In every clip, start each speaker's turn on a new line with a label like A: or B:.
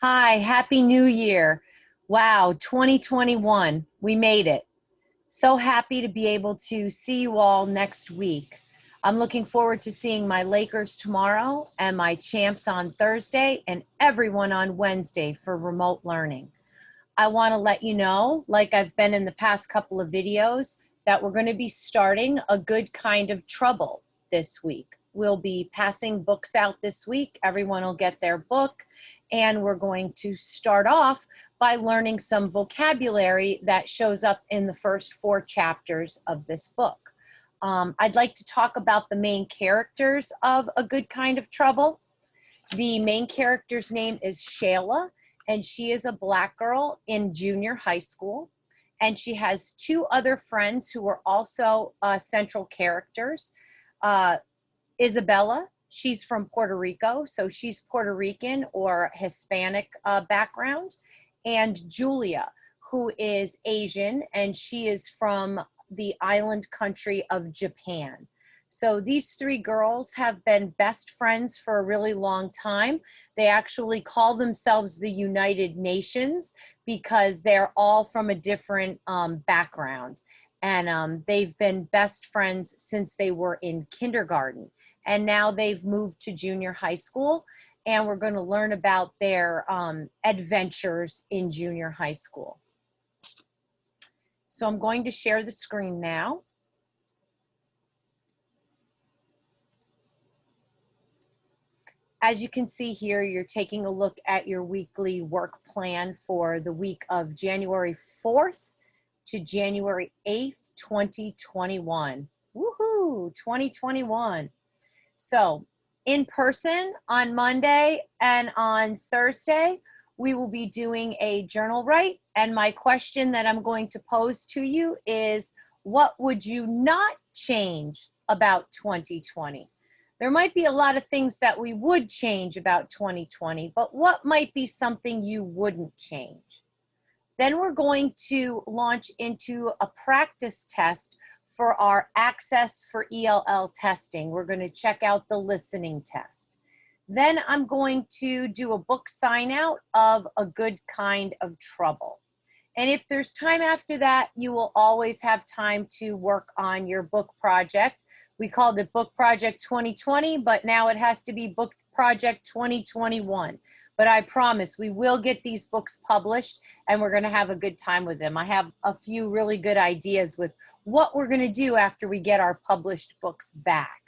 A: Hi, Happy New Year. Wow, 2021, we made it. So happy to be able to see you all next week. I'm looking forward to seeing my Lakers tomorrow and my champs on Thursday and everyone on Wednesday for remote learning. I want to let you know, like I've been in the past couple of videos, that we're going to be starting a good kind of trouble this week. We'll be passing books out this week. Everyone will get their book, and we're going to start off by learning some vocabulary that shows up in the first 4 chapters of this book. I'd like to talk about the main characters of A Good Kind of Trouble. The main character's name is Shayla, and she is a black girl in junior high school. And she has 2 other friends who are also central characters. Isabella, she's from Puerto Rico, so she's Puerto Rican or Hispanic background. And Julia, who is Asian, and she is from the island country of Japan. So these 3 girls have been best friends for a really long time. They actually call themselves the United Nations because they're all from a different background. And they've been best friends since they were in kindergarten. And now they've moved to junior high school, and we're going to learn about their adventures in junior high school. So I'm going to share the screen now. As you can see here, you're taking a look at your weekly work plan for the week of January 4th to January 8th, 2021. Woohoo, 2021. So in person on Monday and on Thursday, we will be doing a journal write. And my question that I'm going to pose to you is, what would you not change about 2020? There might be a lot of things that we would change about 2020, but what might be something you wouldn't change? Then we're going to launch into a practice test for our Access for ELL testing. We're going to check out the listening test. Then I'm going to do a book sign out of A Good Kind of Trouble. And if there's time after that, you will always have time to work on your book project. We called it Book Project 2020, but now it has to be Book Project 2021. But I promise we will get these books published, and we're going to have a good time with them. I have a few really good ideas with what we're going to do after we get our published books back.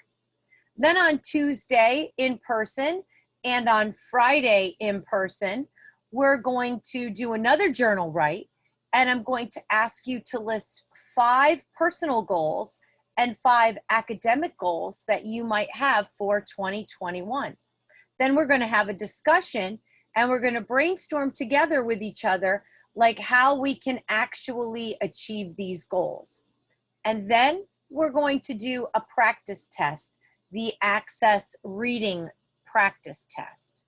A: Then on Tuesday in person and on Friday in person, we're going to do another journal write, and I'm going to ask you to list 5 personal goals and 5 academic goals that you might have for 2021. Then we're going to have a discussion, and we're going to brainstorm together with each other like how we can actually achieve these goals. And then we're going to do a practice test, the Access Reading Practice Test.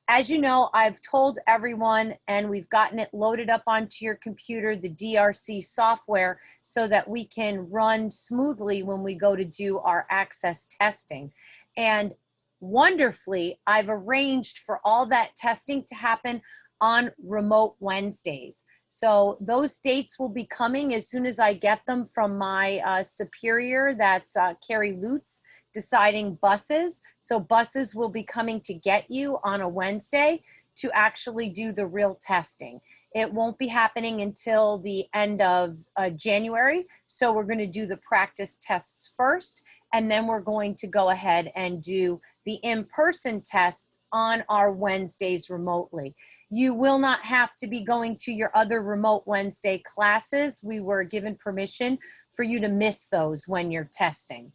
A: As you know, I've told everyone, and we've gotten it loaded up onto your computer, the DRC software, so that we can run smoothly when we go to do our Access testing. And wonderfully, I've arranged for all that testing to happen on remote Wednesdays. So those dates will be coming as soon as I get them from my superior, that's Carrie Lutz, deciding buses. So buses will be coming to get you on a Wednesday to actually do the real testing. It won't be happening until the end of January. So we're going to do the practice tests first, and then we're going to go ahead and do the in-person tests on our Wednesdays remotely. You will not have to be going to your other remote Wednesday classes. We were given permission for you to miss those when you're testing.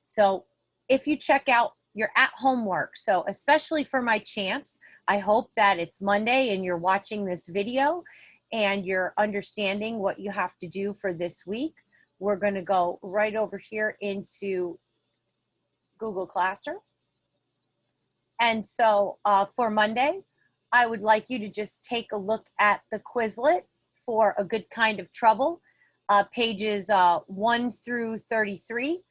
A: So if you check out your at-home work, so especially for my champs, I hope that it's Monday and you're watching this video and you're understanding what you have to do for this week. We're going to go right over here into Google Classroom. And so for Monday, I would like you to just take a look at the Quizlet for A Good Kind of Trouble, pages 1 through 33.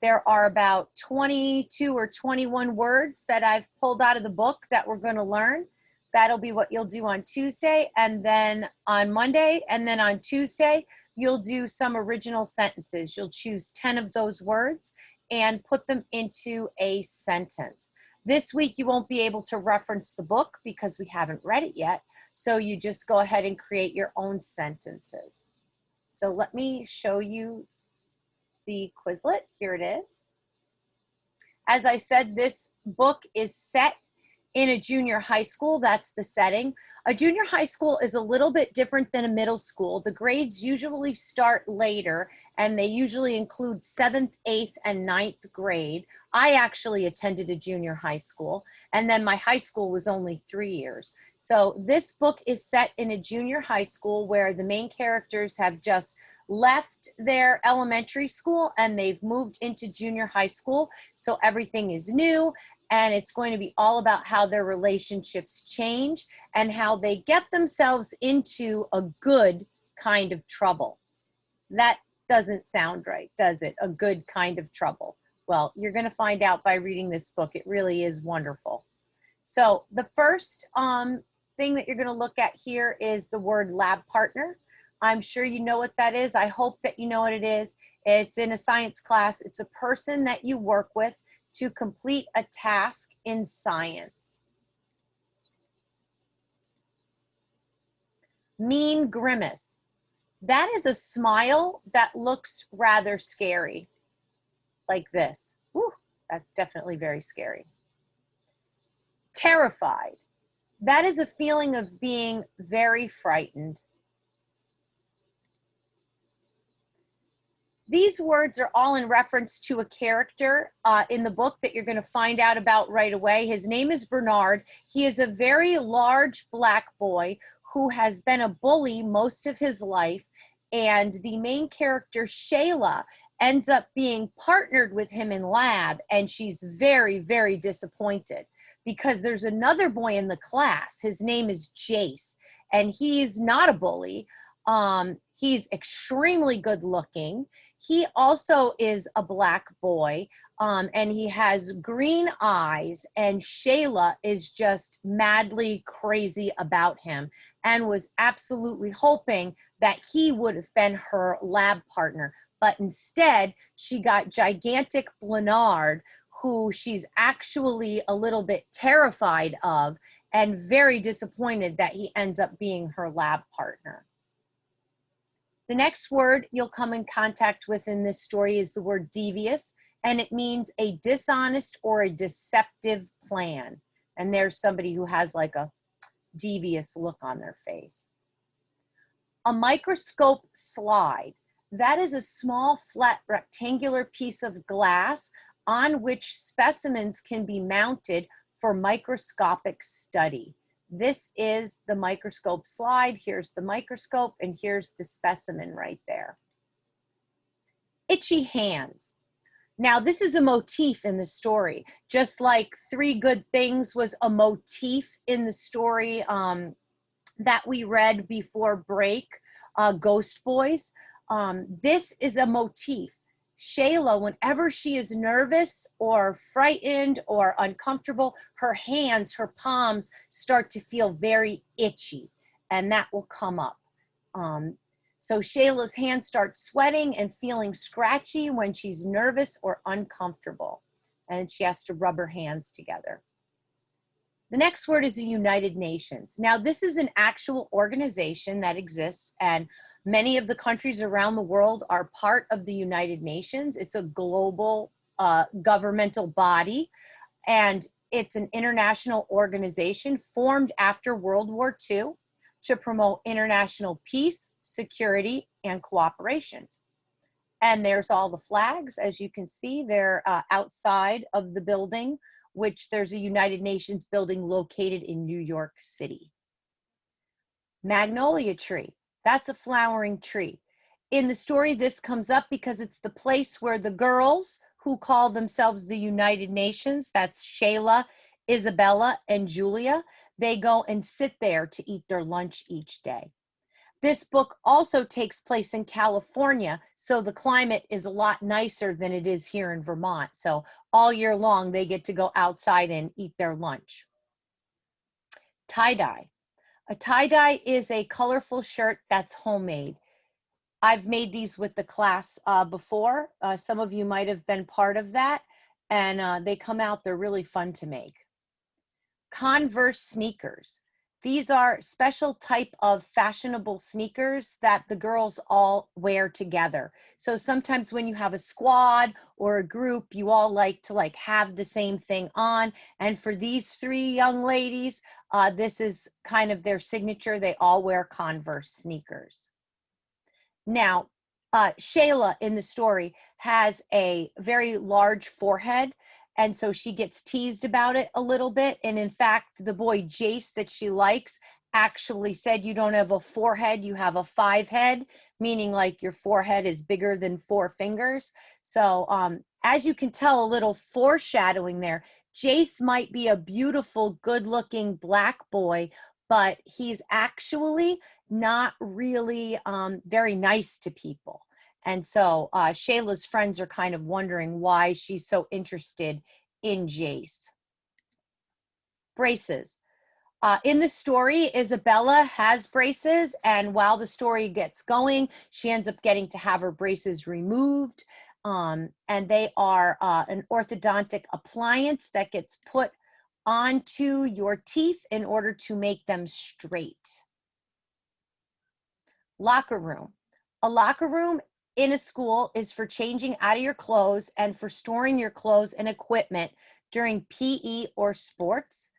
A: There are about 22 or 21 words that I've pulled out of the book that we're going to learn. That'll be what you'll do on Tuesday, and then on Monday, and then on Tuesday, you'll do some original sentences. You'll choose 10 of those words and put them into a sentence. This week, you won't be able to reference the book because we haven't read it yet, so you just go ahead and create your own sentences. So let me show you the Quizlet. Here it is. As I said, this book is set in a junior high school. That's the setting. A junior high school is a little bit different than a middle school. The grades usually start later, and they usually include 7th, 8th, and 9th grade. I actually attended a junior high school, and then my high school was only 3 years. So this book is set in a junior high school where the main characters have just left their elementary school and they've moved into junior high school. So everything is new, and it's going to be all about how their relationships change and how they get themselves into a good kind of trouble. That doesn't sound right, does it? A good kind of trouble. Well, you're going to find out by reading this book. It really is wonderful. So the first thing that you're going to look at here is the word lab partner. I'm sure you know what that is. I hope that you know what it is. It's in a science class. It's a person that you work with to complete a task in science. Mean grimace. That is a smile that looks rather scary, like this. Whew, that's definitely very scary. Terrified. That is a feeling of being very frightened. These words are all in reference to a character in the book that you're going to find out about right away. His name is Bernard. He is a very large black boy who has been a bully most of his life, and the main character, Shayla, ends up being partnered with him in lab, and she's very, very disappointed because there's another boy in the class. His name is Jace, and he's not a bully. He's extremely good looking. He also is a black boy, and he has green eyes, and Shayla is just madly crazy about him and was absolutely hoping that he would have been her lab partner. But instead, she got gigantic Bernard, who she's actually a little bit terrified of and very disappointed that he ends up being her lab partner. The next word you'll come in contact with in this story is the word devious, and it means a dishonest or a deceptive plan. And there's somebody who has like a devious look on their face. A microscope slide. That is a small, flat, rectangular piece of glass on which specimens can be mounted for microscopic study. This is the microscope slide. Here's the microscope, and here's the specimen right there. Itchy hands. Now, this is a motif in the story, just like Three Good Things was a motif in the story that we read before break, Ghost Boys. This is a motif. Shayla, whenever she is nervous or frightened or uncomfortable, her hands, her palms start to feel very itchy, and that will come up. So Shayla's hands start sweating and feeling scratchy when she's nervous or uncomfortable, and she has to rub her hands together. The next word is the United Nations. Now, this is an actual organization that exists, and many of the countries around the world are part of the United Nations. It's a global governmental body, and it's an international organization formed after World War II to promote international peace, security, and cooperation. And there's all the flags. As you can see, they're outside of the building, which there's a United Nations building located in New York City. Magnolia Tree, that's a flowering tree. In the story, this comes up because it's the place where the girls who call themselves the United Nations, that's Shayla, Isabella, and Julia, they go and sit there to eat their lunch each day. This book also takes place in California, so the climate is a lot nicer than it is here in Vermont. So all year long, they get to go outside and eat their lunch. Tie-dye. A tie-dye is a colorful shirt that's homemade. I've made these with the class before. Some of you might have been part of that, and they come out, they're really fun to make. Converse sneakers. These are special type of fashionable sneakers that the girls all wear together. So sometimes when you have a squad or a group, you all like to have the same thing on. And for these three young ladies, this is kind of their signature. They all wear Converse sneakers. Now, Shayla in the story has a very large forehead, and so she gets teased about it a little bit. And in fact, the boy Jace that she likes actually said, "You don't have a forehead, you have a 5 head," meaning like your forehead is bigger than 4 fingers. So as you can tell, a little foreshadowing there, Jace might be a beautiful, good-looking black boy, but he's actually not really very nice to people. And so Shayla's friends are kind of wondering why she's so interested in Jace. Braces. In the story, Isabella has braces, and while the story gets going, she ends up getting to have her braces removed. And they are an orthodontic appliance that gets put onto your teeth in order to make them straight. Locker room. A locker room in a school is for changing out of your clothes and for storing your clothes and equipment during PE or sports.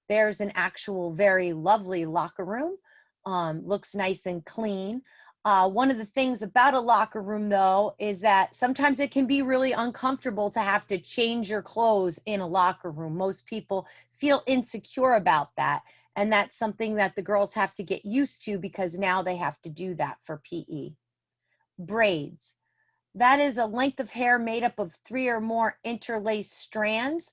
A: There's an actual very lovely locker room. Looks nice and clean. One of the things about a locker room, though, is that sometimes it can be really uncomfortable to have to change your clothes in a locker room. Most people feel insecure about that. And that's something that the girls have to get used to because now they have to do that for PE. Braids. That is a length of hair made up of 3 or more interlaced strands.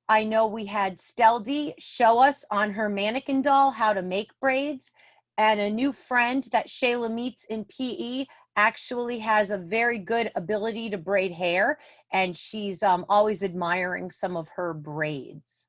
A: I know we had Steldy show us on her mannequin doll how to make braids, and a new friend that Shayla meets in PE actually has a very good ability to braid hair, and she's always admiring some of her braids.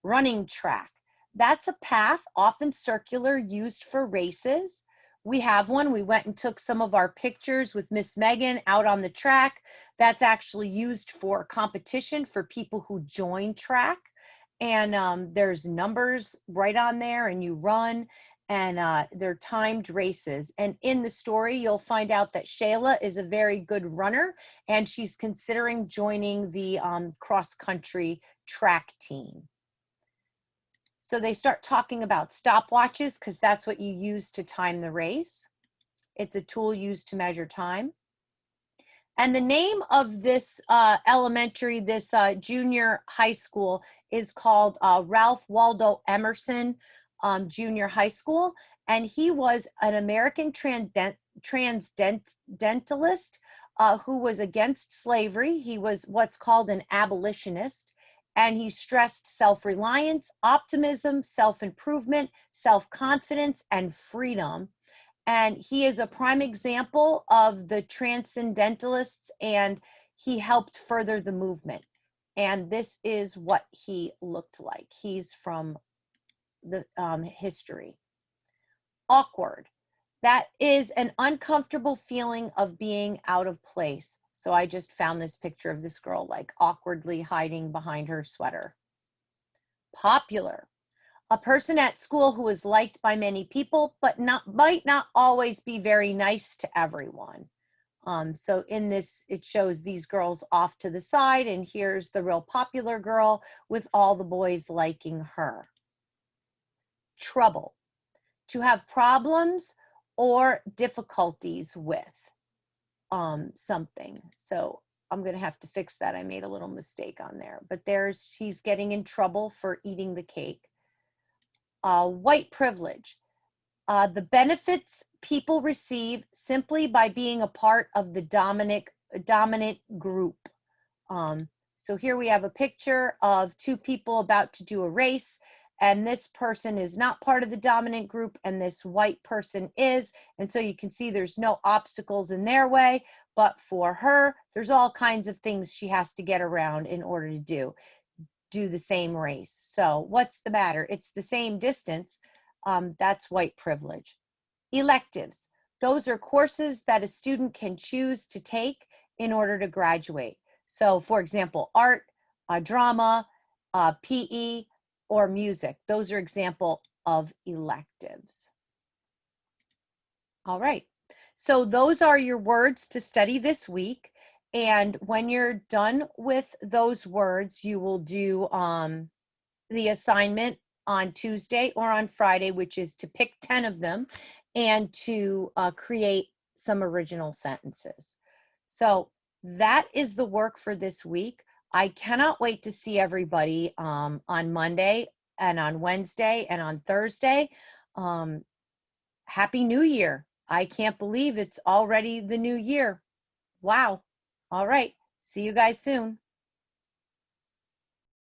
A: Running track. That's a path, often circular, used for races. We have one. We went and took some of our pictures with Miss Megan out on the track. That's actually used for competition for people who join track. And there's numbers right on there, and you run, and they're timed races. And in the story, you'll find out that Shayla is a very good runner, and she's considering joining the cross-country track team. So they start talking about stopwatches because that's what you use to time the race. It's a tool used to measure time. And the name of this this junior high school is called Ralph Waldo Emerson Junior High School. And he was an American transcendentalist who was against slavery. He was what's called an abolitionist. And he stressed self-reliance, optimism, self-improvement, self-confidence, and freedom. And he is a prime example of the transcendentalists, and he helped further the movement. And this is what he looked like. He's from the history. Awkward. That is an uncomfortable feeling of being out of place. So I just found this picture of this girl like awkwardly hiding behind her sweater. Popular. A person at school who is liked by many people, but might not always be very nice to everyone. So in this, it shows these girls off to the side, and here's the real popular girl with all the boys liking her. Trouble. To have problems or difficulties with something. So I'm going to have to fix that. I made a little mistake on there. But she's getting in trouble for eating the cake. White privilege. The benefits people receive simply by being a part of the dominant group. So here we have a picture of 2 people about to do a race, and this person is not part of the dominant group, and this white person is. And so you can see there's no obstacles in their way, but for her, there's all kinds of things she has to get around in order to do. do the same race. So what's the matter? It's the same distance. That's white privilege. Electives. Those are courses that a student can choose to take in order to graduate. So for example, art, drama, PE, or music. Those are example of electives. All right. So those are your words to study this week. And when you're done with those words, you will do the assignment on Tuesday or on Friday, which is to pick 10 of them and to create some original sentences. So that is the work for this week. I cannot wait to see everybody on Monday and on Wednesday and on Thursday. Happy New Year. I can't believe it's already the new year. Wow. All right. See you guys soon.